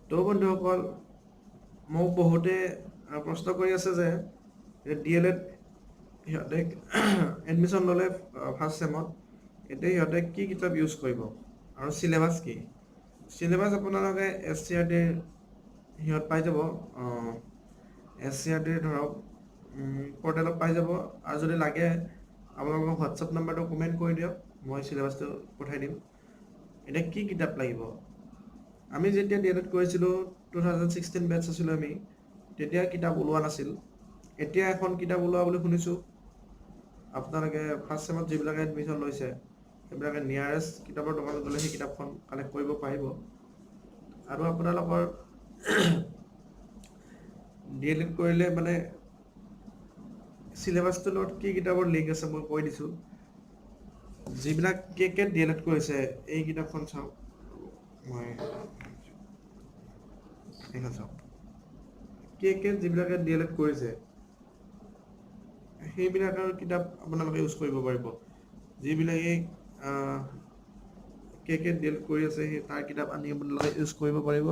তো বন্ধুসকল মোক বহুতে প্ৰশ্ন কৰি আছে যে DLED সিহঁতে এডমিশ্যন ল'লে ফাৰ্ষ্ট ছেমত এতিয়া সিহঁতে কি কিতাপ ইউজ কৰিব আৰু চিলেবাছ কি চিলেবাছ আপোনালোকে SCRTৰ সিহঁত পাই যাব SCRTৰ ধৰক পৰ্টেলত পাই যাব আৰু যদি লাগে আপোনালোকৰ হোৱাটছআপ নাম্বাৰটো কমেণ্ট কৰি দিয়ক মই চিলেবাছটো পঠাই দিম এতিয়া কি কিতাপ লাগিব আমি যেতিয়া DLED কৰিছিলোঁ 2016 বেটছ আছিলোঁ আমি তেতিয়া কিতাপ ওলোৱা নাছিল এতিয়া এখন কিতাপ ওলোৱা বুলি শুনিছোঁ আপোনালোকে ফাৰ্ষ্ট ছেমত যিবিলাকে এডমিশ্যন লৈছে সেইবিলাকে নিয়াৰেষ্ট কিতাপৰ দোকানত গ'লে সেই কিতাপখন কালেক্ট কৰিব পাৰিব আৰু আপোনালোকৰ DLED কৰিলে মানে চিলেবাছটোৰ লগত কি কিতাপৰ লিংক আছে মই কৈ দিছোঁ যিবিলাক কে DLED কৰিছে এই কিতাপখন চাওক মই এইখন চাওক কে যিবিলাকে DLED কৰিছে সেইবিলাকৰ কিতাপ আপোনালোকে ইউজ কৰিব পাৰিব যিবিলাকে কে DLED কৰি আছে সেই তাৰ কিতাপ আনি আপোনালোকে ইউজ কৰিব পাৰিব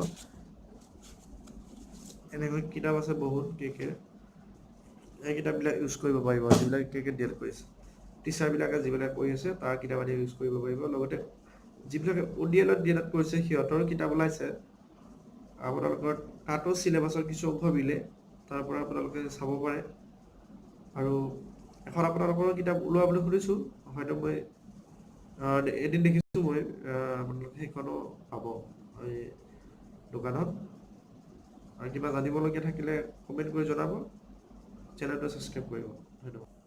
এনেকৈ কিতাপ আছে বহুত কে এই কিতাপবিলাক ইউজ কৰিব পাৰিব যিবিলাক কে DLED কৰিছে টিচাৰবিলাকে যিবিলাক কৰি আছে তাৰ কিতাপ আনি ইউজ কৰিব পাৰিব লগতে যিবিলাকে ODL DLED কৰিছে সিহঁতৰ কিতাপ ওলাইছে আপোনালোকৰ তাতো চিলেবাছৰ কিছু অংশ মিলে তাৰ পৰা আপোনালোকে চাব পাৰে আৰু এখন আপোনালোকৰ কিতাপ ওলোৱা বুলি শুনিছোঁ হয়তো মই এদিন দেখিছোঁ মই আপোনালোকে সেইখনো পাব এই দোকানত আৰু কিবা জানিবলগীয়া থাকিলে কমেণ্ট কৰি জনাব চেনেলটো ছাবস্ক্ৰাইব কৰিব ধন্যবাদ